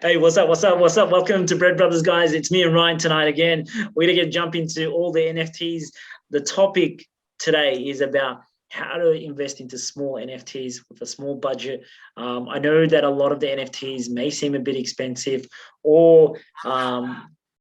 Hey, what's up? What's up? What's up? Welcome to Bread Brothers, guys. It's me and Ryan tonight again. We're gonna jump into all the NFTs. The topic today is about how to invest into small NFTs with a small budget. I know that a lot of the NFTs may seem a bit expensive, or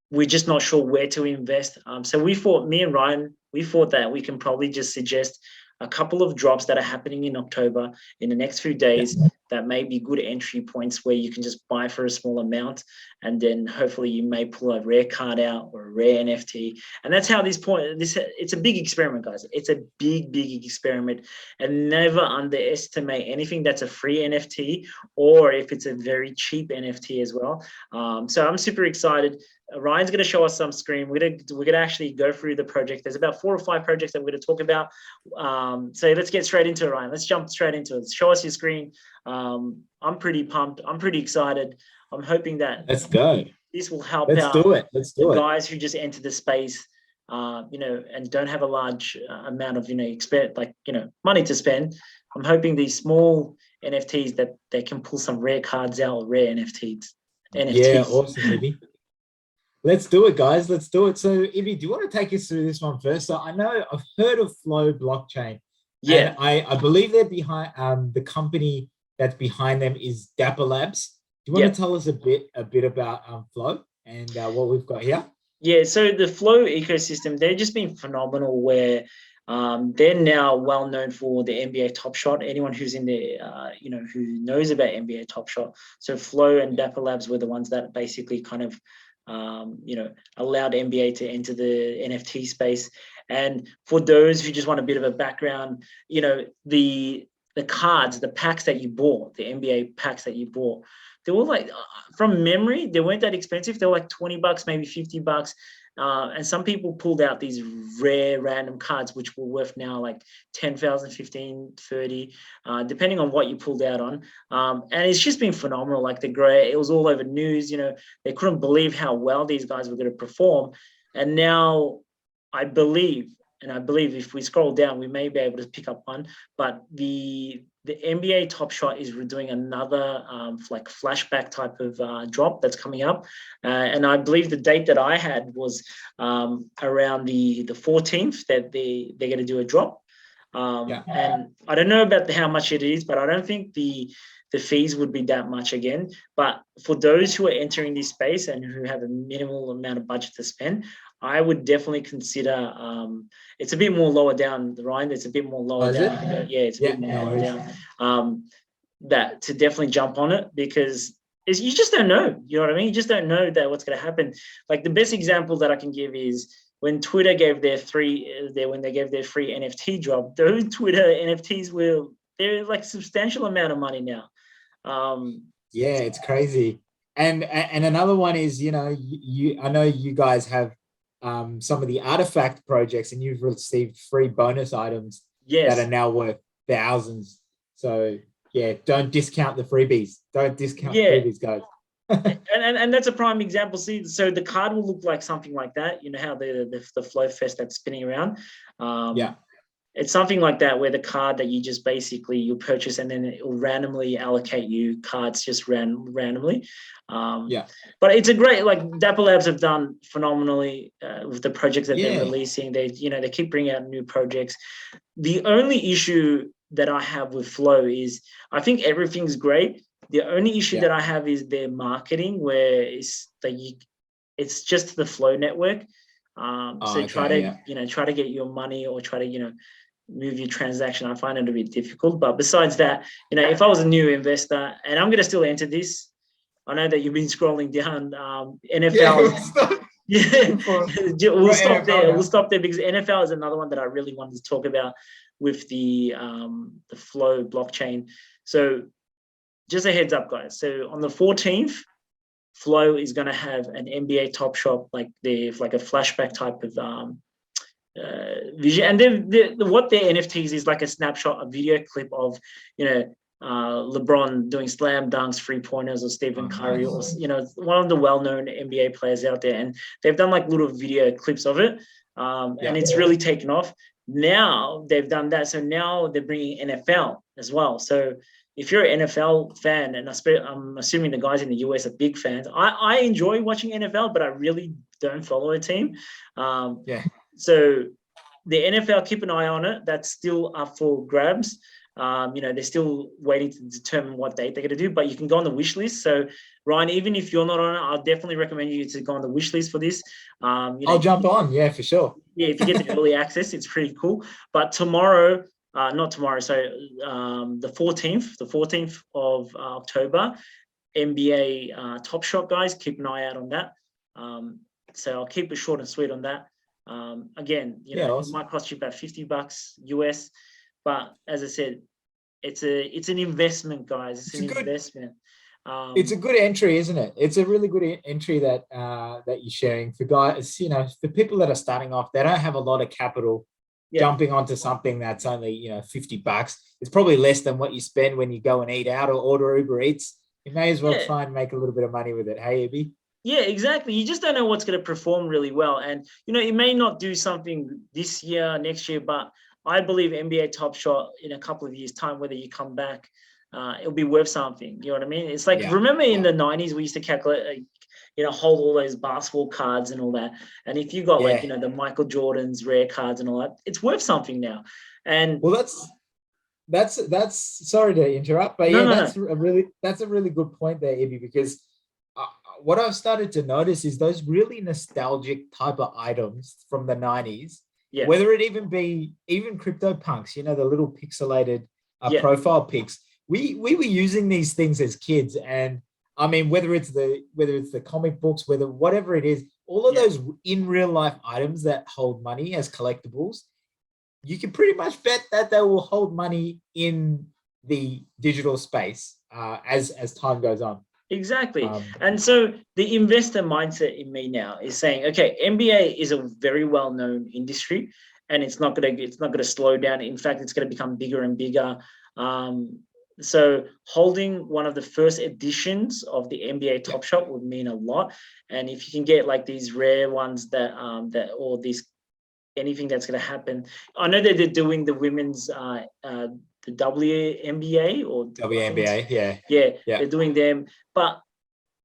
we're just not sure where to invest. So we thought, me and Ryan, we thought that we can probably just suggest a couple of drops that are happening in October in the next few days that may be good entry points where you can just buy for a small amount, and then hopefully you may pull a rare card out or a rare NFT. And that's how it's a big experiment, guys. It's a big experiment, and never underestimate anything that's a free NFT or if it's a very cheap NFT as well. So I'm super excited. Ryan's going to show us some screen. We're gonna actually go through the project. There's about 4 or 5 projects that we're going to talk about. So let's get straight into it, Ryan. Let's jump straight into it. Show us your screen. I'm pretty pumped. I'm pretty excited. I'm hoping that Let's go. this will help Let's out do it. Let's do the it. guys who just entered the space, and don't have a large amount of, money to spend. I'm hoping these small NFTs that they can pull some rare cards out, or rare NFTs. Yeah, awesome, Ibby. Let's do it, guys. Let's do it. So, Ibby, do you want to take us through this one first? So, I know I've heard of Flow Blockchain. Yeah. And I believe they're behind the company that's behind them is Dapper Labs. Do you want to tell us a bit about Flow and what we've got here? Yeah, so the Flow ecosystem, they've just been phenomenal where they're now well known for the NBA Top Shot. Anyone who's in the, who knows about NBA Top Shot. So Flow and Dapper Labs were the ones that basically kind of, allowed NBA to enter the NFT space. And for those who just want a bit of a background, the cards, the packs that you bought, the NBA packs that you bought, they were like, from memory, they weren't that expensive. They were like $20, maybe $50. And some people pulled out these rare random cards, which were worth now like 10,000, 15, 30, depending on what you pulled out on. And it's just been phenomenal. Like it was all over news, they couldn't believe how well these guys were going to perform. And now I believe if we scroll down, we may be able to pick up one, but the NBA Top Shot is doing another like flashback type of drop that's coming up. And I believe the date that I had was around the 14th that they're going to do a drop. And I don't know about how much it is, but I don't think the fees would be that much again. But for those who are entering this space and who have a minimal amount of budget to spend, I would definitely consider, it's a bit more lower down, Ryan. It's a bit more lower down. Yeah, it's a bit more lower down. That to definitely jump on it, because you just don't know. You know what I mean? You just don't know that what's going to happen. Like the best example that I can give is when Twitter gave their free NFT drop. Those Twitter NFTs they're like substantial amount of money now. Yeah, it's crazy. And another one is, I know you guys have some of the artifact projects, and you've received free bonus items that are now worth thousands. So yeah, don't discount the freebies. Don't discount the freebies, guys. and that's a prime example. See, so the card will look like something like that. You know how the Flow Fest that's spinning around. It's something like that, where the card that you just basically you purchase, and then it will randomly allocate you cards just randomly. But it's a great, like Dapper Labs have done phenomenally with the projects that they're releasing. They keep bringing out new projects. The only issue that I have with Flow is I think everything's great. The only issue that I have is their marketing, where it's just the Flow network. Try to get your money, or try to move your transaction. I find it a bit difficult. But besides that, if I was a new investor, and I'm going to still enter this, I know that you've been scrolling down. NFL. We'll stop there. We'll stop there, because NFL is another one that I really wanted to talk about with the Flow blockchain. So just a heads up, guys. So on the 14th, Flow is going to have an NBA Top Shot, like a flashback type of vision. And what their NFTs is like a snapshot, a video clip of, LeBron doing slam dunks, 3-pointers, or Stephen Curry, or one of the well-known NBA players out there. And they've done like little video clips of it, and it's really taken off. Now they've done that, so now they're bringing NFL as well. So if you're an NFL fan, and I'm assuming the guys in the US are big fans, I enjoy watching NFL, but I really don't follow a team. Yeah. So the NFL, keep an eye on it. That's still up for grabs. They're still waiting to determine what date they're going to do, but you can go on the wish list. So, Ryan, even if you're not on it, I'll definitely recommend you to go on the wish list for this. I'll jump on. Yeah, for sure. Yeah, if you get the early access, it's pretty cool. But tomorrow, not tomorrow, so the 14th of October, NBA Top Shot, guys, keep an eye out on that. So I'll keep it short and sweet on that. Again, awesome. It might cost you about $50 US, but as I said, it's an investment, guys. It's an investment. It's a good entry, isn't it? It's a really good entry that that you're sharing for guys. For people that are starting off, they don't have a lot of capital. Jumping onto something that's only $50. It's probably less than what you spend when you go and eat out or order Uber Eats. You may as well try and make a little bit of money with it. Hey, Ibby? Yeah, exactly. You just don't know what's going to perform really well. And, it may not do something this year, next year, but I believe NBA Top Shot in a couple of years' time, whether you come back, it'll be worth something. You know what I mean? It's like, remember in the 90s, we used to calculate, hold all those basketball cards and all that. And if you got the Michael Jordan's rare cards and all that, it's worth something now. And well, that's sorry to interrupt, but that's a really good point there, Ibby, because what I've started to notice is those really nostalgic type of items from the 90s, whether it even be CryptoPunks, the little pixelated profile pics. We were using these things as kids, and I mean, whether it's the comic books, whatever it is, all of those in real life items that hold money as collectibles, you can pretty much bet that they will hold money in the digital space as time goes on. Exactly. And so the investor mindset in me now is saying, okay, NBA is a very well-known industry, and it's not gonna slow down. In fact, it's gonna become bigger and bigger. So holding one of the first editions of the NBA Top Shot would mean a lot. And if you can get like these rare ones that or these anything that's going to happen. I know that they're doing the women's the WNBA or WNBA, they're doing them, but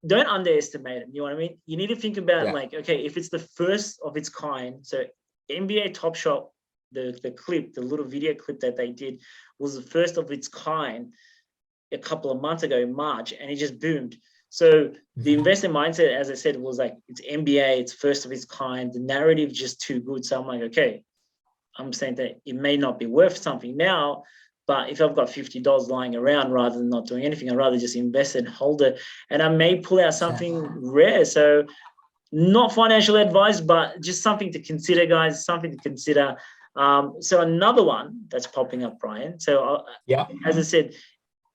don't underestimate them. You know what I mean? You need to think about like, okay, if it's the first of its kind, so NBA Top Shot, the clip, the little video clip that they did was the first of its kind a couple of months ago in March, and it just boomed. So the investor mindset, as I said, was like, it's NBA, it's first of its kind. The narrative is just too good. So I'm like, okay, I'm saying that it may not be worth something now, but if I've got $50 lying around rather than not doing anything, I'd rather just invest and hold it. And I may pull out something rare. So not financial advice, but just something to consider, guys, something to consider. So another one that's popping up, Brian. So as I said,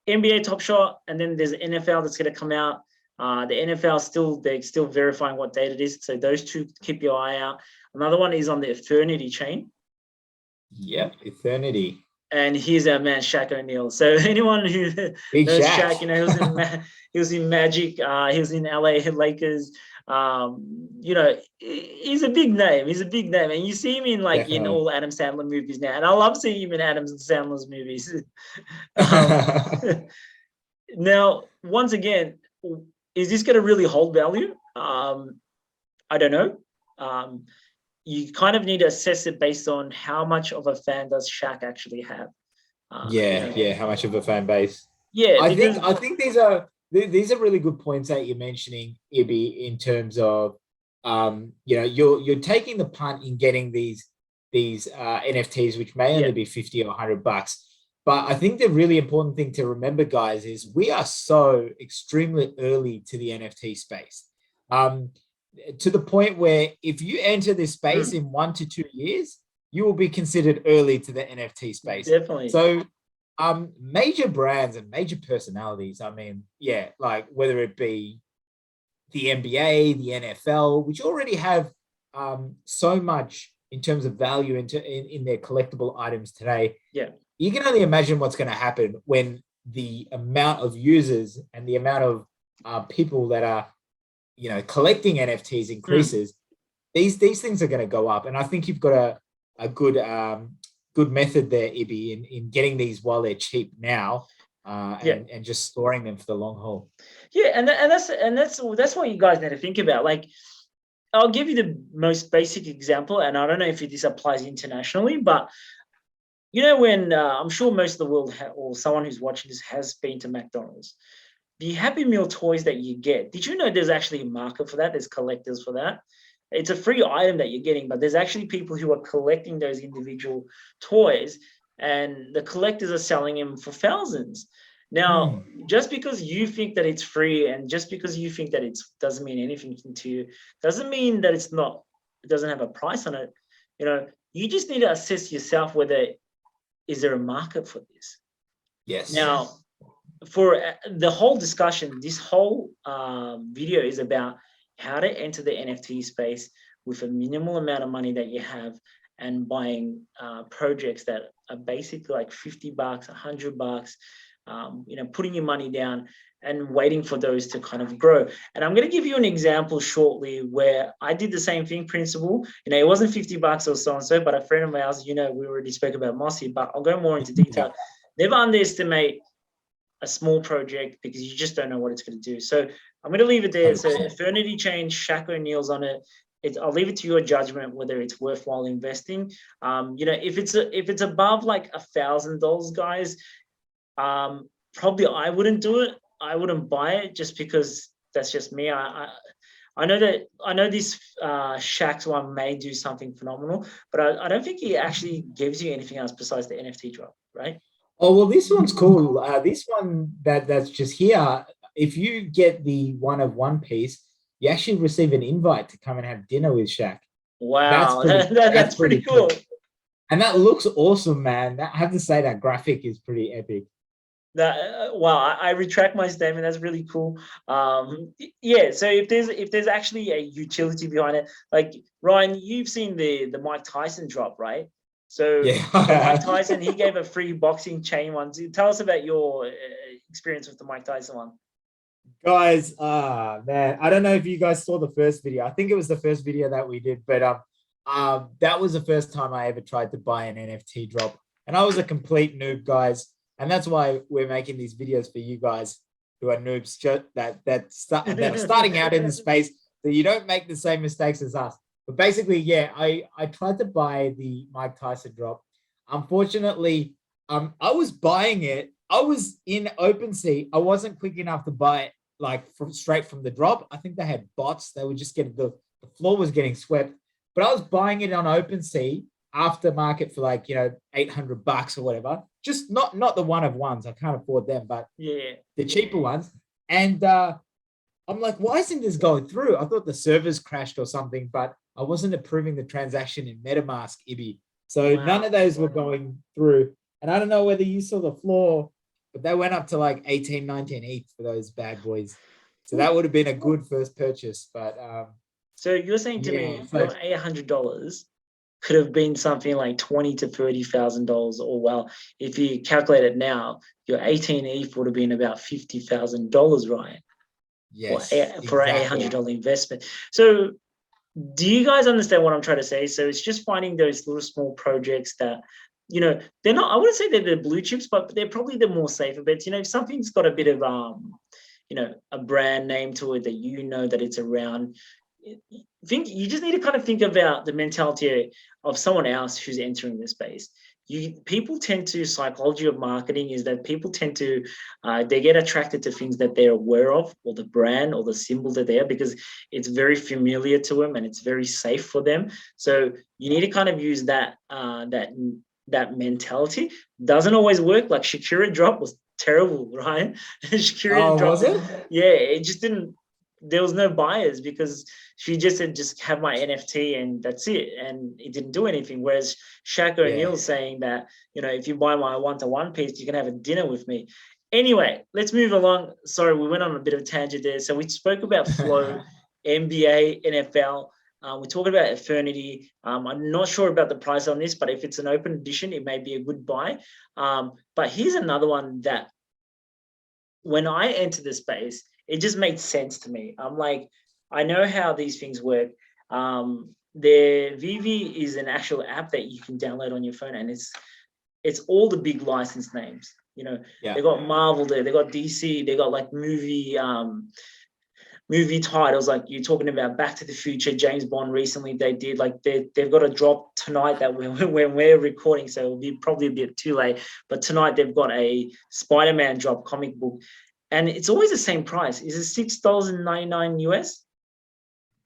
NBA Top Shot, and then there's NFL that's going to come out. The NFL they're still verifying what date it is. So those two, keep your eye out. Another one is on the Eternity chain. Yep, Eternity. And here's our man Shaq O'Neal. So anyone who knows Shaq, he was in Magic, he was in LA Lakers. He's a big name. And you see him in in all Adam Sandler movies now. And I love seeing him in Adam Sandler's movies. Now, once again, is this going to really hold value? I don't know. You kind of need to assess it based on how much of a fan does Shaq actually have. How much of a fan base? Yeah, I think these are really good points that you're mentioning, Ibby, in terms of you're taking the punt in getting these NFTs, which may only be $50 or $100. But I think the really important thing to remember, guys, is we are so extremely early to the NFT space. To the point where if you enter this space in 1 to 2 years, you will be considered early to the NFT space. Definitely. So major brands and major personalities, like whether it be the NBA, the NFL, which already have so much in terms of value in their collectible items today. Yeah. You can only imagine what's going to happen when the amount of users and the amount of people that are collecting NFTs increases. These things are going to go up, and I think you've got a good method there, Ibby, in getting these while they're cheap now. and just storing them for the long haul. Yeah, and that's what you guys need to think about. Like, I'll give you the most basic example, and I don't know if this applies internationally, but you know when I'm sure most of the world or someone who's watching this has been to McDonald's. The Happy Meal toys that you get, did you know there's actually a market for that? There's collectors for that. It's a free item that you're getting, but there's actually people who are collecting those individual toys, and the collectors are selling them for thousands. Now, just because you think that it's free and just because you think that it doesn't mean anything to you, doesn't mean that it doesn't have a price on it. You know, you just need to assess yourself whether is there a market for this. Yes. Now, for the whole discussion, this whole video is about how to enter the NFT space with a minimal amount of money that you have and buying projects that are basically like $50, $100, putting your money down and waiting for those to kind of grow. And I'm going to give you an example shortly where I did the same thing, principle. It wasn't $50 or so and so, but a friend of ours, we already spoke about Mossy, but I'll go more into detail. Never underestimate a small project because you just don't know what it's going to do. So I'm going to leave it there. So Eternity Chain, Shaq O'Neal's on it. I'll leave it to your judgment whether it's worthwhile investing. If it's above like $1,000, guys, probably I wouldn't do it. I wouldn't buy it just because that's just me. I know this Shaq's one may do something phenomenal, but I don't think he actually gives you anything else besides the NFT drop, right? Oh, well, this one's cool. This one that's just here, if you get the one of one piece, you actually receive an invite to come and have dinner with Shaq. Wow, that's pretty cool. And that looks awesome, man. I have to say that graphic is pretty epic. Wow, I retract my statement. That's really cool. Yeah, so if there's actually a utility behind it, like Ryan, you've seen the Mike Tyson drop, right? So yeah. Mike Tyson, he gave a free boxing chain one. Tell us about your experience with the Mike Tyson one. Guys, man, I don't know if you guys saw the first video. I think it was the first video that we did, but that was the first time I ever tried to buy an NFT drop. And I was a complete noob, guys. And that's why we're making these videos for you guys who are noobs that are starting out in the space, so you don't make the same mistakes as us. But basically, yeah, I tried to buy the Mike Tyson drop. Unfortunately, I was buying it. I was in OpenSea. I wasn't quick enough to buy it like straight from the drop. I think they had bots. They were just getting the floor was getting swept. But I was buying it on OpenSea aftermarket for like $800 or whatever. Just not the one of ones. I can't afford them, but yeah, the cheaper ones. And I'm like, why isn't this going through? I thought the servers crashed or something, but I wasn't approving the transaction in MetaMask, Ibby. So none of those were going through. And I don't know whether you saw the floor, but they went up to like 18, 19 ETH for those bad boys. So that would have been a good first purchase. But so you're saying to me your $800 could have been something like $20,000 to $30,000, or well, if you calculate it now, your 18 ETH would have been about $50,000, right? Yes, for an $800 investment. So do you guys understand what I'm trying to say? So it's just finding those little small projects that, they're not, I wouldn't say they're the blue chips, but they're probably the more safer bets. If something's got a bit of, a brand name to it that it's around, you just need to kind of think about the mentality of someone else who's entering the space. People tend to, psychology of marketing is that people tend to, they get attracted to things that they're aware of, or the brand or the symbol that they are, because it's very familiar to them and it's very safe for them. So you need to kind of use that mentality. Doesn't always work. Like Shakira drop was terrible, right? Shakira drop, was it? Yeah, it just didn't. There was no buyers because she just said, just have my NFT and that's it. And it didn't do anything. Whereas Shaq O'Neal's saying that, if you buy my one-to-one piece, you can have a dinner with me. Anyway, let's move along. Sorry, we went on a bit of a tangent there. So we spoke about Flow, NBA, NFL. We're talking about Eternity. I'm not sure about the price on this, but if it's an open edition, it may be a good buy. But here's another one that when I enter the space, it just made sense to me. I'm like, I know how these things work. The Vivi is an actual app that you can download on your phone, and it's all the big license names. You know, they got Marvel there, they got DC, they got like movie titles, like you're talking about Back to the Future, James Bond recently they did, like they've got a drop tonight that when we're recording, so it'll be probably a bit too late, but tonight they've got a Spider-Man drop comic book, and it's always the same price. Is it $6.99 US?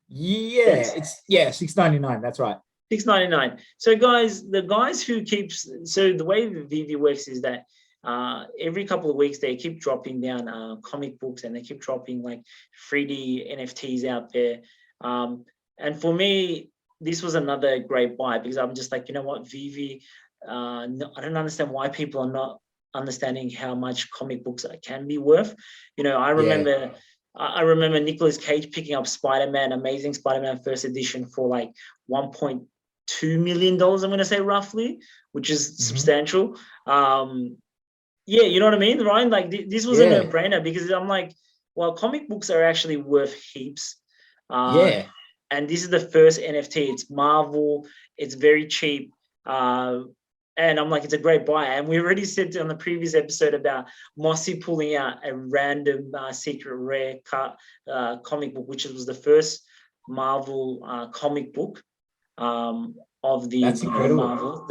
Yeah, it's $6.99. That's right. $6.99. So guys, the guys who keeps, so the way the VV works is that every couple of weeks they keep dropping down comic books, and they keep dropping like 3D NFTs out there. And for me, this was another great buy, because I'm just like, you know what, VV, I don't understand why people are not understanding how much comic books can be worth. You know, I remember Nicolas Cage picking up Spider-Man, Amazing Spider-Man First Edition for like $1.2 million, I'm going to say roughly, which is substantial. Yeah, you know what I mean, Ryan? Like this was a no-brainer, because I'm like, well, comic books are actually worth heaps. And this is the first NFT. It's Marvel. It's very cheap. And I'm like, it's a great buy. And we already said on the previous episode about Mossy pulling out a random secret rare cut comic book, which was the first Marvel comic book of the Marvel.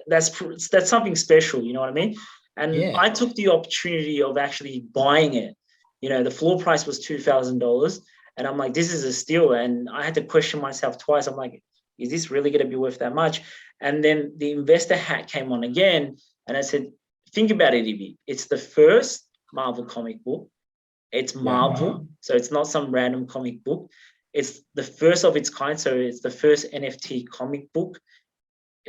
That's something special. You know what I mean? And I took the opportunity of actually buying it. You know, the floor price was $2,000. And I'm like, this is a steal. And I had to question myself twice. I'm like, is this really going to be worth that much? And then the investor hat came on again. And I said, think about it, Ibi. It's the first Marvel comic book. It's Marvel. So it's not some random comic book. It's the first of its kind. So it's the first NFT comic book.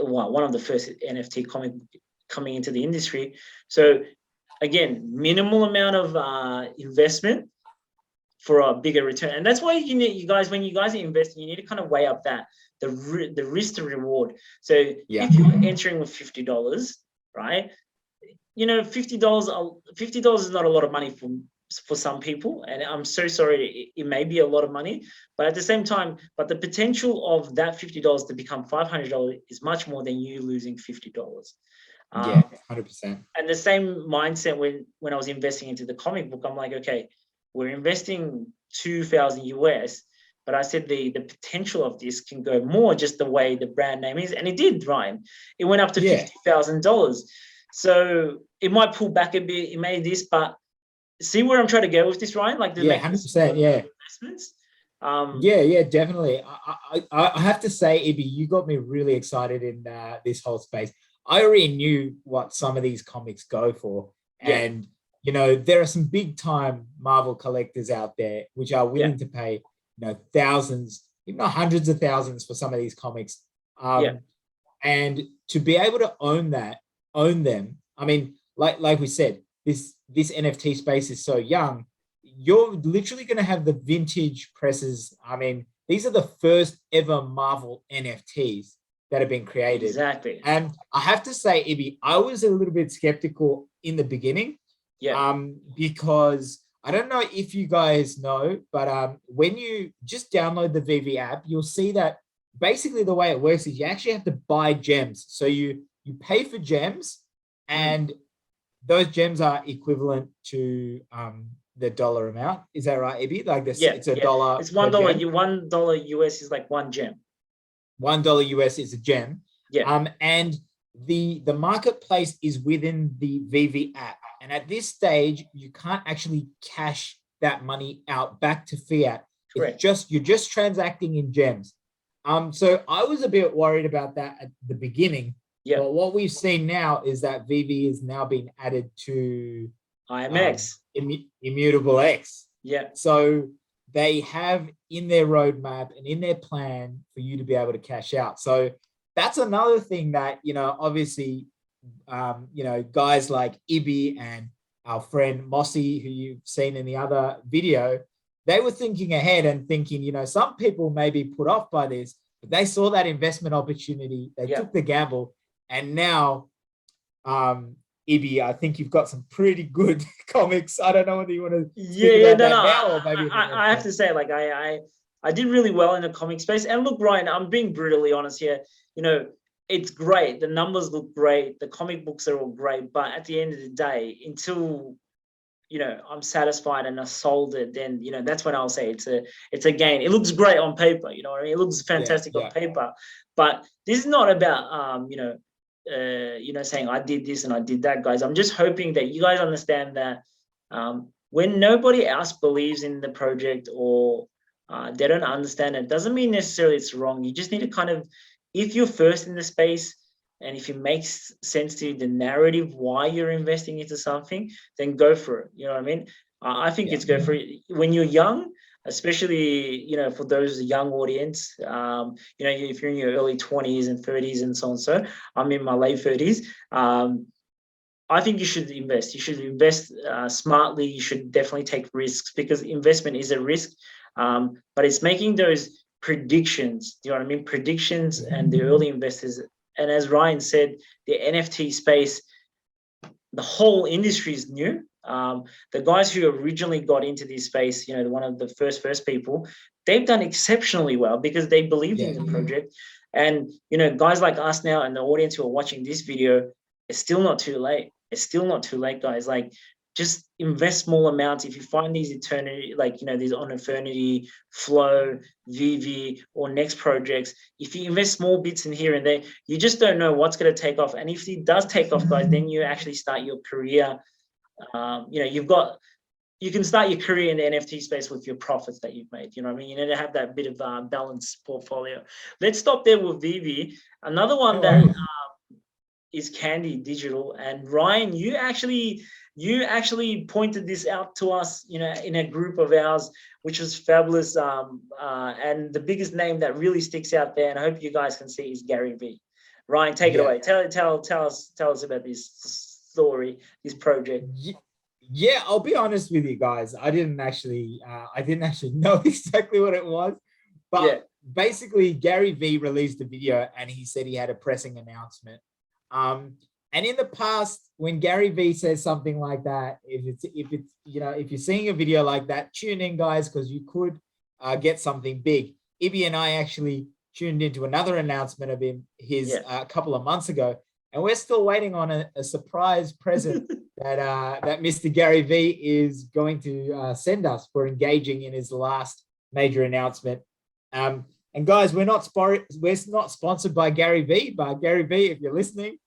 Well, one of the first NFT comic book coming into the industry. So again, minimal amount of investment for a bigger return. And that's why you guys, when you guys are investing, you need to kind of weigh up that the risk to reward. So if you're entering with $50, right? You know, $50 is not a lot of money for some people. And I'm so sorry, it may be a lot of money, but at the same time, but the potential of that $50 to become $500 is much more than you losing $50. 100%. And the same mindset when I was investing into the comic book, I'm like, okay, we're investing 2,000 US, but I said the potential of this can go more, just the way the brand name is. And it did, Ryan. It went up to $50,000. So it might pull back a bit. It may this, but see where I'm trying to go with this, Ryan? Like 100%, investments. Definitely. I have to say, Ibi, you got me really excited in this whole space. I already knew what some of these comics go for. And, you know, there are some big time Marvel collectors out there which are willing to pay, you know, thousands, if not hundreds of thousands for some of these comics. And to be able to own them, I mean, like we said, this NFT space is so young. You're literally going to have the vintage presses. I mean, these are the first ever Marvel NFTs that have been created. Exactly. And I have to say, Ibi, I was a little bit skeptical in the beginning. Because I don't know if you guys know, but when you just download the VV app, you'll see that basically the way it works is you actually have to buy gems. So you pay for gems, and those gems are equivalent to the dollar amount. Is that right, Ibi? Like this, it's a dollar. It's $1. $1 US is like one gem. $1 US is a gem. And the marketplace is within the VV app. And at this stage, you can't actually cash that money out back to fiat. Correct. You're just transacting in gems. So I was a bit worried about that at the beginning. But what we've seen now is that VV is now being added to IMX, Immutable X. So they have in their roadmap and in their plan for you to be able to cash out. So that's another thing that, you know, obviously, you know, guys like Ibi and our friend Mossy, who you've seen in the other video, they were thinking ahead and thinking, you know, some people may be put off by this, but they saw that investment opportunity. They took the gamble. And now, Ibi, I think you've got some pretty good comics. I don't know whether you want to I have to say, like, I did really well in the comic space. And look, Ryan, I'm being brutally honest here. You know, it's great. The numbers look great. The comic books are all great. But at the end of the day, until I'm satisfied and I sold it, then that's when I'll say it's a gain. It looks great on paper, what I mean? It looks fantastic on paper. But this is not about saying I did this and I did that, guys. I'm just hoping that you guys understand that when nobody else believes in the project or they don't understand it, doesn't mean necessarily it's wrong. You just need to kind of, if you're first in the space and if it makes sense to you, the narrative why you're investing into something, then go for it. You know what I mean? I think it's go for it. When you're young, especially, for those young audience, if you're in your early 20s and 30s and so on. So I'm in my late 30s. I think you should invest. You should invest smartly. You should definitely take risks because investment is a risk. But it's making those predictions, you know what I mean? Predictions and the early investors. And as Ryan said, the NFT space, the whole industry is new. The guys who originally got into this space, one of the first people, they've done exceptionally well because they believed in the project. And, guys like us now and the audience who are watching this video, it's still not too late. It's still not too late, guys. Like, just invest small amounts. If you find these eternity, these on Eternity, Flow, VV, or next projects, if you invest small bits in here and there, you just don't know what's going to take off. And if it does take off, guys, then you actually start your career. You can start your career in the NFT space with your profits that you've made. You know what I mean? You need to have that bit of balanced portfolio. Let's stop there with VV. Another one that is Candy Digital. And Ryan, you actually pointed this out to us, in a group of ours, which was fabulous. And the biggest name that really sticks out there, and I hope you guys can see, is Gary V. Ryan, take it away. Tell us about this story, this project. Yeah, I'll be honest with you guys. I didn't actually know exactly what it was, but basically Gary V released a video and he said he had a pressing announcement. And in the past, when Gary V says something like that, if you're seeing a video like that, tune in, guys, because you could get something big. Ibby and I actually tuned into another announcement of his a couple of months ago, and we're still waiting on a surprise present that Mr. Gary V is going to send us for engaging in his last major announcement. And guys, we're not sponsored by Gary V, but Gary V, if you're listening,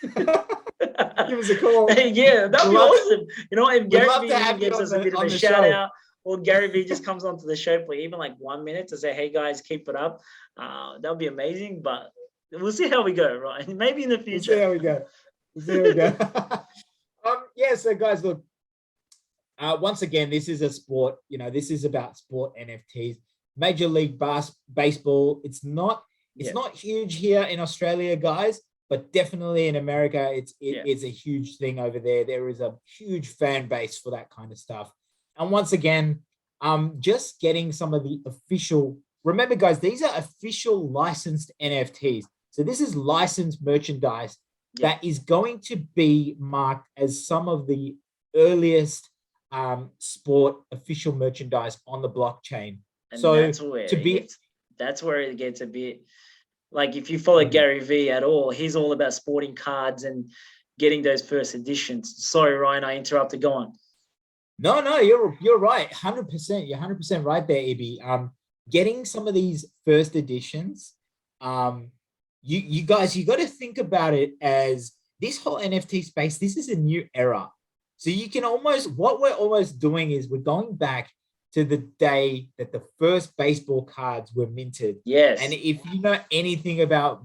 give us a call. Yeah, that'd be awesome. If Gary V gives us a bit of a shout out, or Gary V just comes onto the show for even like 1 minute to say, hey guys, keep it up, that would be amazing. But we'll see how we go, right? Maybe in the future. We'll see how we go. So guys, look, once again, this is a sport, this is about sport NFTs. Major League Baseball, it's not huge here in Australia, guys, but definitely in America, it's a huge thing over there. There is a huge fan base for that kind of stuff. And once again, just getting some of the official, remember guys, these are official licensed NFTs. So this is licensed merchandise that is going to be marked as some of the earliest sport official merchandise on the blockchain. And so that's where it gets a bit like, if you follow Gary V at all, he's all about sporting cards and getting those first editions. Sorry, Ryan, I interrupted. Go on. No, you're right. 100%. You're 100% right there, Ibby. Getting some of these first editions, you guys, you got to think about it as this whole NFT space. This is a new era. So you can what we're almost doing is we're going back to the day that the first baseball cards were minted. Yes. And if you know anything about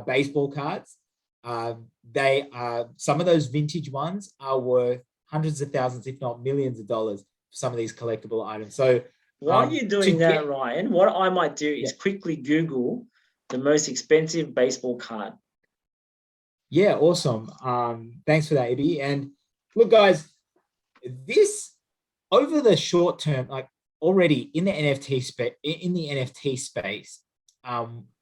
baseball cards, they are, some of those vintage ones are worth hundreds of thousands, if not millions of dollars for some of these collectible items. So while you're doing that, Ryan, what I might do is quickly Google the most expensive baseball card. Yeah, awesome. Thanks for that, Ibby. And look, guys, this over the short term, like already in the NFT space,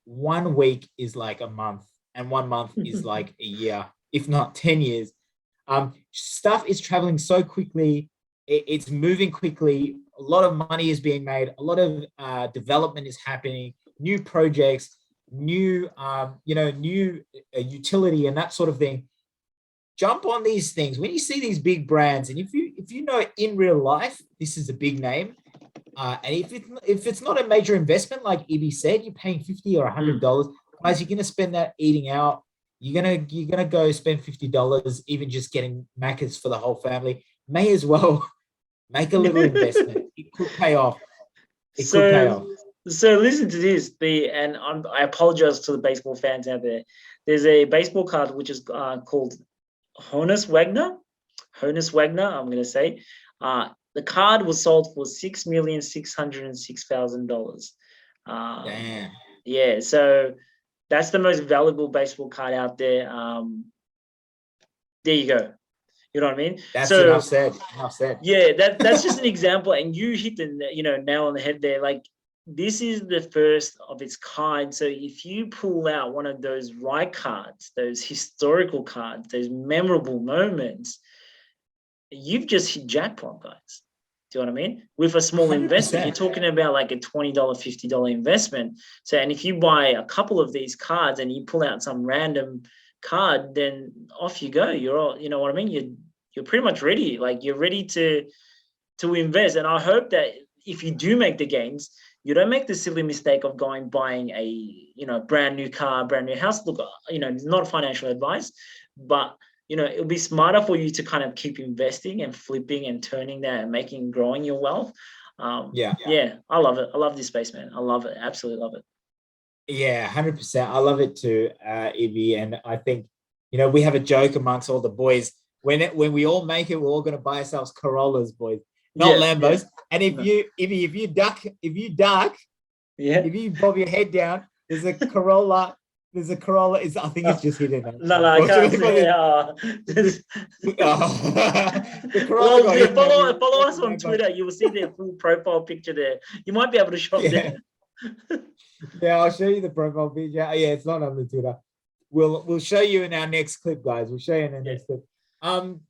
1 week is like a month, and 1 month is like a year, if not 10 years. Stuff is traveling so quickly. It's moving quickly. A lot of money is being made. A lot of development is happening. New projects. new new utility and that sort of thing, jump on these things when you see these big brands. And if you know in real life this is a big name, and if it's not a major investment, like Ibi said, you're paying $50 or $100, guys, you're gonna spend that eating out. You're gonna go spend $50 even just getting Macca's for the whole family. May as well make a little investment. It could pay off. It could pay off. So listen to this. I apologize to the baseball fans out there. There's a baseball card which is called Honus Wagner. Honus Wagner, I'm going to say. The card was sold for $6,606,000. Damn. Yeah, so that's the most valuable baseball card out there. There you go. You know what I mean? That's enough said. Enough said. Yeah, that's just an example, and you hit the nail on the head there. Like, this is the first of its kind. So if you pull out one of those right cards, those historical cards, those memorable moments, you've just hit jackpot, guys. Do you know what I mean? With a small 100%. Investment, you're talking about like a $20, $50 investment. So, and if you buy a couple of these cards and you pull out some random card, then off you go. You're all, you know what I mean? You're pretty much ready. Like, you're ready to invest. And I hope that if you do make the gains, you don't make the silly mistake of buying a brand new car, brand new house. Look, not financial advice, but it'll be smarter for you to kind of keep investing and flipping and turning that and growing your wealth. Yeah, I love it. I love this space, man. I love it. Absolutely love it. Yeah, 100%. I love it too, Ivy. And I think, we have a joke amongst all the boys. When we all make it, we're all going to buy ourselves Corollas, boys, not Lambos. Yeah. And if you duck, if you bob your head down, there's a Corolla. There's a Corolla. I think it's just hidden. No, I can't see it. The Corolla. Well, follow us on Twitter. You will see their full profile picture there. You might be able to shop there. Yeah, I'll show you the profile picture. Yeah, it's not on the Twitter. We'll show you in our next clip, guys. We'll show you in the next clip. So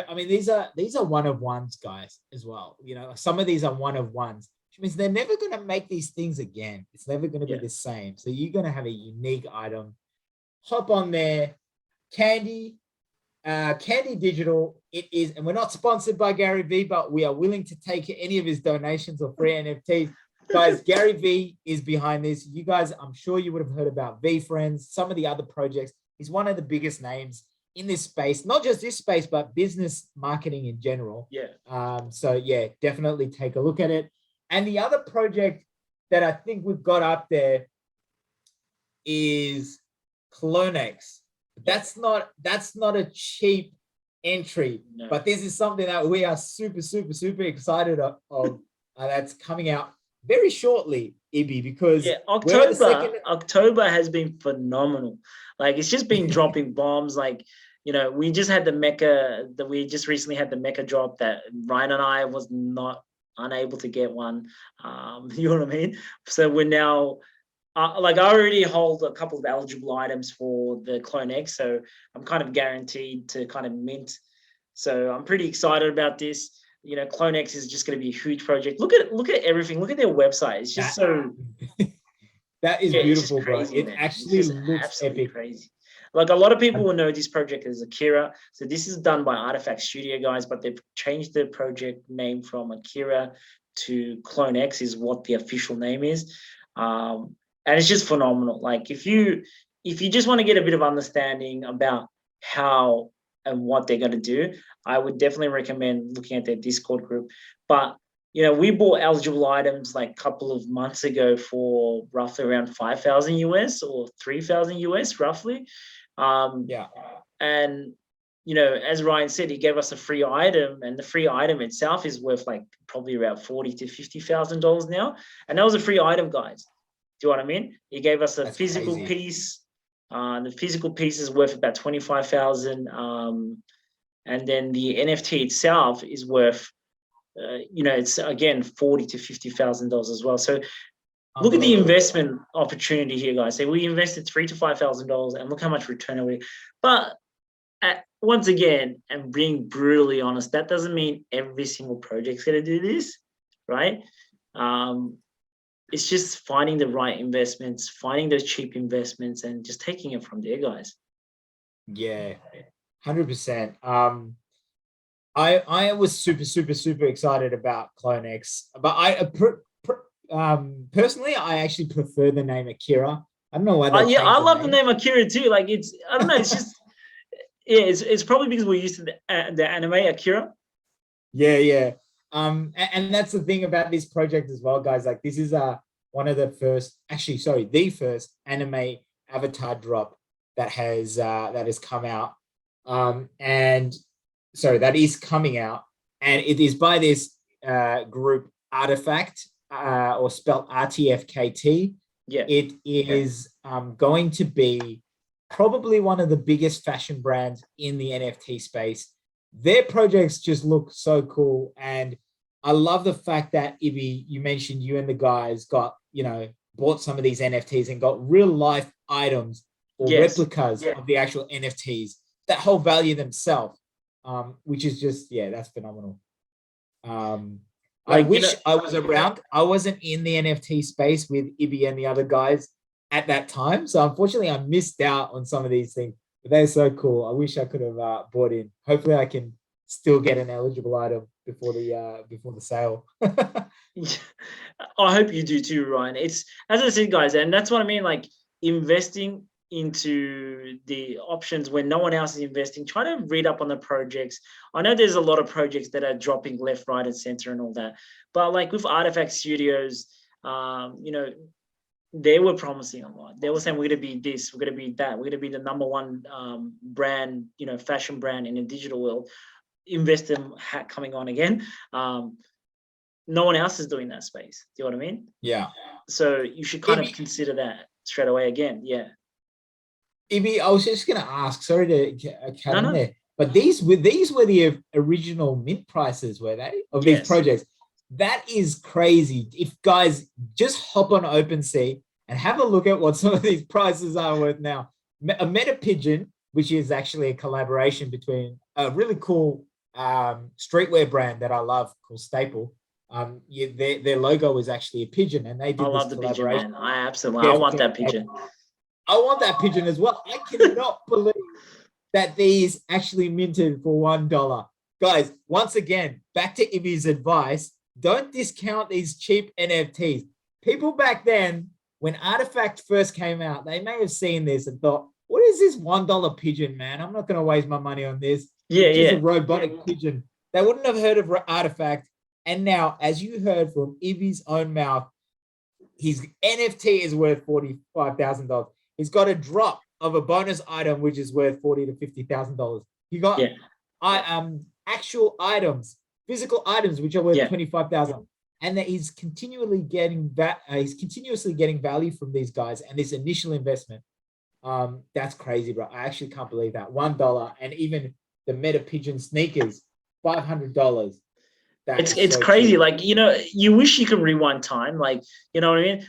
I mean, these are one of ones, guys, as well. Some of these are one of ones, which means they're never going to make these things again. It's never going to be the same. So you're going to have a unique item. Hop on there. Candy Digital. It is, and we're not sponsored by Gary Vee, but we are willing to take any of his donations or free NFTs. Guys, Gary Vee is behind this. You guys, I'm sure you would have heard about V Friends, some of the other projects. He's one of the biggest names in this space, not just this space, but business marketing in general. So definitely take a look at it. And the other project that I think we've got up there is CloneX. That's not a cheap entry, but this is something that we are super, super, super excited of. That's coming out very shortly, Ibi, because October has been phenomenal. Like, it's just been dropping bombs. Like, we just had we just recently had the Mecca drop that Ryan and I was not unable to get one. You know what I mean? So we're now I already hold a couple of eligible items for the CloneX, so I'm kind of guaranteed to kind of mint. So I'm pretty excited about this. CloneX is just going to be a huge project. Look at everything. Look at their website. It's just that is beautiful, crazy, bro. It actually looks epic. Crazy. Like, a lot of people will know this project as Akira. So this is done by Artifact Studio, guys, but they've changed the project name from Akira to CloneX is what the official name is. And it's just phenomenal. Like, if you just want to get a bit of understanding about how and what they're going to do, I would definitely recommend looking at their Discord group. But, we bought eligible items like a couple of months ago for roughly around 5,000 US or 3,000 US roughly. And, as Ryan said, he gave us a free item, and the free item itself is worth like probably around $40,000 to $50,000 now. And that was a free item, guys. Do you know what I mean? He gave us a physical piece. The physical piece is worth about 25,000. And then the NFT itself is worth, it's again $40,000 to $50,000 as well. So look at the investment opportunity here, guys. So we invested $3,000 to $5,000, and look how much return we. But once again, and being brutally honest, that doesn't mean every single project's going to do this, right? it's just finding the right investments, finding those cheap investments, and just taking it from there, guys. Yeah, 100%. I was super excited about CloneX, but personally I actually prefer the name Akira. I don't know why they Yeah, changed I the love the name. name Akira too. Like I don't know, it's just yeah, it's probably because we're used to the anime Akira. Yeah. And that's the thing about this project as well, guys. Like this is one of the first, actually, sorry, the first anime avatar drop that has come out. And sorry, that is coming out, and it is by this group Artifact, or spelled RTFKT. Yeah. It is going to be probably one of the biggest fashion brands in the NFT space. Their projects just look so cool, and I love the fact that Ibby, you mentioned you and the guys got, bought some of these NFTs and got real life items or Yes. replicas of the actual NFTs that hold value themselves, which is just, yeah, that's phenomenal. I wish I was around. I wasn't in the NFT space with Ibby and the other guys at that time, so unfortunately I missed out on some of these things. But they're so cool. I wish I could have bought in. Hopefully, I can still get an eligible item before the sale. I hope you do too, Ryan. It's, as I said, guys, and that's what I mean. Like investing into the options when no one else is investing. Try to read up on the projects. I know there's a lot of projects that are dropping left, right, and center and all that, but like with Artifact Studios, they were promising a lot. They were saying we're going to be this, we're going to be that, we're going to be the number one brand, fashion brand in the digital world. Investor hat coming on again. No one else is doing that space. Do you know what I mean? Yeah. So you should kind of consider that straight away again. Yeah. Ibby, I was just going to ask. Sorry to cut in there, but these were the original mint prices, were they, of these projects? That is crazy. If guys just hop on OpenSea and have a look at what some of these prices are worth now. A Meta Pigeon, which is actually a collaboration between a really cool streetwear brand that I love called Staple. Their logo is actually a pigeon, and they did this collaboration. Pigeon, I absolutely, I want that pigeon. I want that pigeon as well. I cannot believe that these actually minted for $1. Guys, once again, back to Ibby's advice, don't discount these cheap NFTs. People back then, when Artifact first came out, they may have seen this and thought, what is this $1 pigeon, man? I'm not going to waste my money on this. It's a robotic pigeon. They wouldn't have heard of Artifact. And now, as you heard from Ibby's own mouth, his NFT is worth $45,000. He's got a drop of a bonus item which is worth $40,000 to $50,000. You got actual items, physical items which are worth $25,000, and that he's continuously getting value from these guys and this initial investment. That's crazy, bro. I actually can't believe that $1, and even the Meta Pigeon sneakers, $500. It's so crazy. Cheap. Like, you wish you could rewind time. Like, you know what I mean?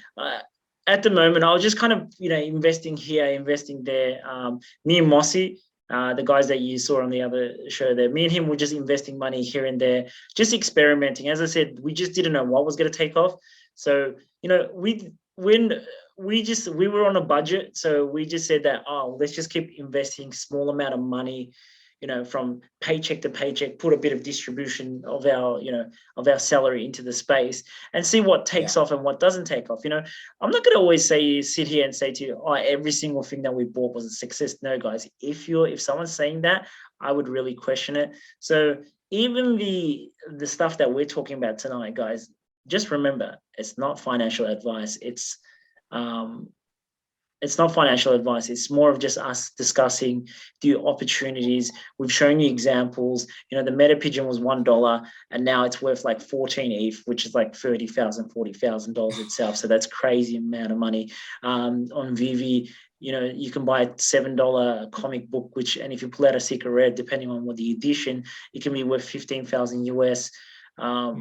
At the moment, I was just kind of, investing here, investing there. Me and Mossy, the guys that you saw on the other show there, me and him were just investing money here and there, just experimenting. As I said, we just didn't know what was going to take off. So, we were on a budget. So we just said that, let's just keep investing small amount of money, from paycheck to paycheck, put a bit of distribution of our salary into the space and see what takes off and what doesn't take off. I'm not going to always sit here and say to you, every single thing that we bought was a success. No, guys, if someone's saying that, I would really question it. So even the stuff that we're talking about tonight, guys, just remember, it's not financial advice. It's not financial advice. It's more of just us discussing the opportunities. We've shown you examples. The Meta Pigeon was $1, and now it's worth like 14 ETH, which is like $30,000, $40,000 itself. So that's crazy amount of money. On Vivi, you can buy a $7 comic book, and if you pull out a secret rare, depending on what the edition, it can be worth 15,000 US. Yeah,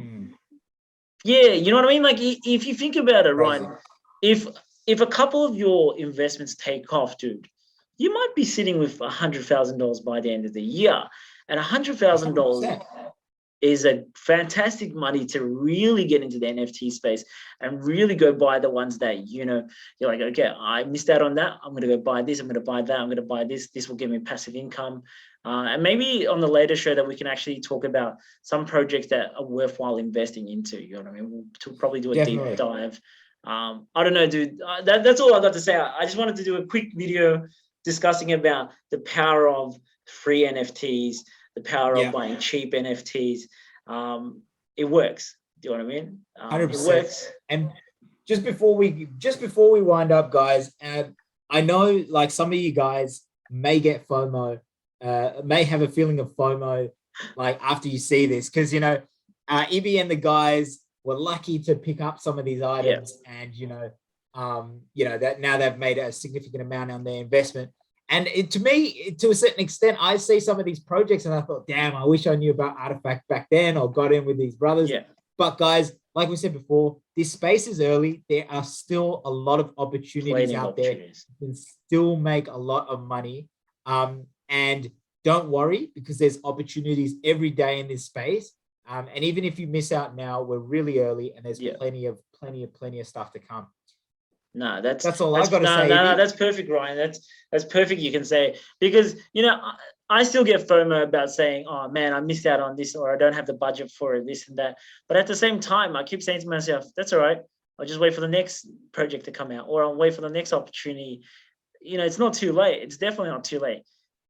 you know what I mean? Like, if you think about it, Ryan, if a couple of your investments take off, dude, you might be sitting with $100,000 by the end of the year. And $100,000 is a fantastic money to really get into the NFT space and really go buy the ones that, you know, you're like, okay, I missed out on that. I'm going to go buy this. I'm going to buy that. I'm going to buy this. This will give me passive income. And maybe on the later show that we can actually talk about some projects that are worthwhile investing into. You know what I mean? We'll probably do a Definitely. deep dive. I don't know, dude. That's all I got to say. I just wanted to do a quick video discussing about the power of free NFTs, the power of buying cheap NFTs. It works. Do you know what I mean? 100%. It works. And just before we wind up, guys, I know like some of you guys may get FOMO, may have a feeling of FOMO like after you see this, because you know, Ibby and the guys were lucky to pick up some of these items, and you know that now they've made a significant amount on their investment. And to me, to a certain extent, I see some of these projects and I thought, damn, I wish I knew about Artifact back then or got in with these brothers. Yeah. But guys, like we said before, this space is early. There are still a lot of opportunities out there. You can still make a lot of money. And don't worry, because there's opportunities every day in this space. And even if you miss out now, we're really early and there's plenty of stuff to come. No, that's all I got to say. No, that's perfect, Ryan. That's perfect. You can say, because you know I still get FOMO about saying, "Oh man, I missed out on this," or "I don't have the budget for it, this and that." But at the same time, I keep saying to myself, "That's all right. I'll just wait for the next project to come out, or I'll wait for the next opportunity." You know, it's not too late. It's definitely not too late.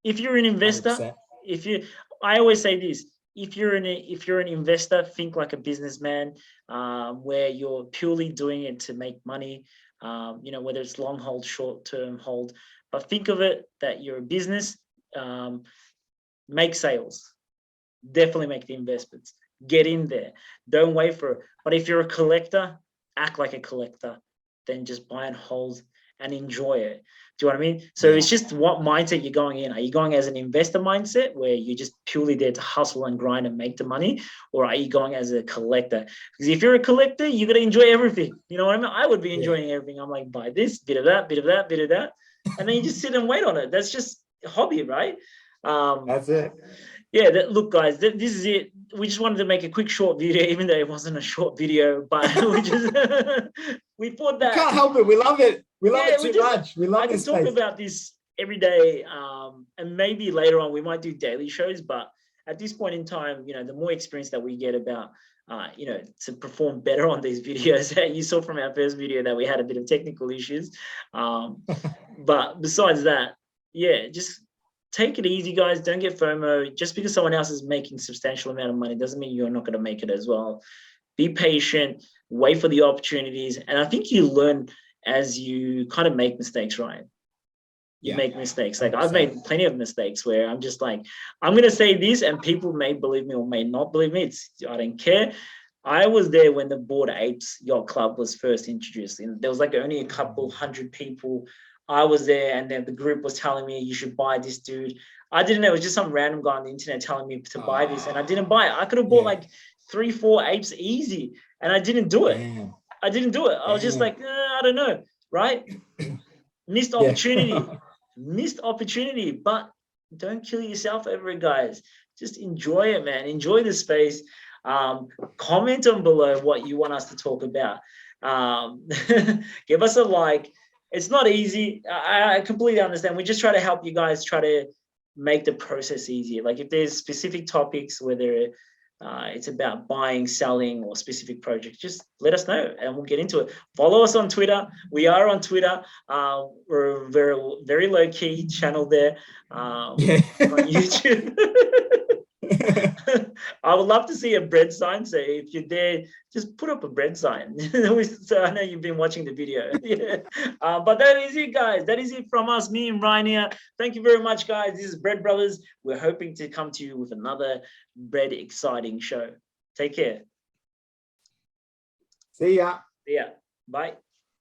If you're an investor, 100%. I always say this: if you're an investor, think like a businessman, where you're purely doing it to make money. You know, whether it's long hold, short term hold, but think of it that you're a business, make sales, definitely make the investments, get in there, don't wait for it. But if you're a collector, act like a collector, then just buy and hold and enjoy it. Do you know what I mean? So it's just what mindset you're going in. Are you going as an investor mindset where you're just purely there to hustle and grind and make the money? Or are you going as a collector? Because if you're a collector, you're going to enjoy everything. You know what I mean? I would be enjoying everything. I'm like, buy this, bit of that, bit of that, bit of that. And then you just sit and wait on it. That's just a hobby, right? That's it. Yeah, look, guys, this is it. We just wanted to make a quick short video, even though it wasn't a short video, but we thought that. We can't help it. We love it. We love it too much. We love this space. I can talk about this every day, and maybe later on we might do daily shows, but at this point in time, you know, the more experience that we get about, you know, to perform better on these videos. You saw from our first video that we had a bit of technical issues. But besides that, yeah, just take it easy, guys. Don't get FOMO. Just because someone else is making substantial amount of money doesn't mean you're not going to make it as well. Be patient, wait for the opportunities. And I think you learn as you kind of make mistakes, right? You make mistakes. Like I've made plenty of mistakes where I'm just like, I'm going to say this and people may believe me or may not believe me. I don't care. I was there when the Bored Apes Yacht Club was first introduced. And there was like only a couple hundred people. I was there, and then the group was telling me you should buy this, dude. I didn't know. It was just some random guy on the internet telling me to buy this, and I didn't buy it. I could have bought like 3-4 apes easy, and I didn't do it. I didn't do it. I was just like, I don't know, right? Missed opportunity. Missed opportunity. But don't kill yourself over it, guys. Just enjoy it, man. Enjoy the space. Comment on below what you want us to talk about. Give us a like. It's not easy. I completely understand. We just try to help you guys try to make the process easier. Like if there's specific topics, whether it's about buying, selling, or specific projects, just let us know and we'll get into it. Follow us on Twitter. We are on Twitter. We're a very, very low-key channel there on YouTube. I would love to see a bread sign. So if you're there, just put up a bread sign. So I know you've been watching the video. But that is it, guys. That is it from us, me and Ryan here. Thank you very much, guys. This is Bread Brothers. We're hoping to come to you with another bread exciting show. Take care. See ya. Yeah. Bye.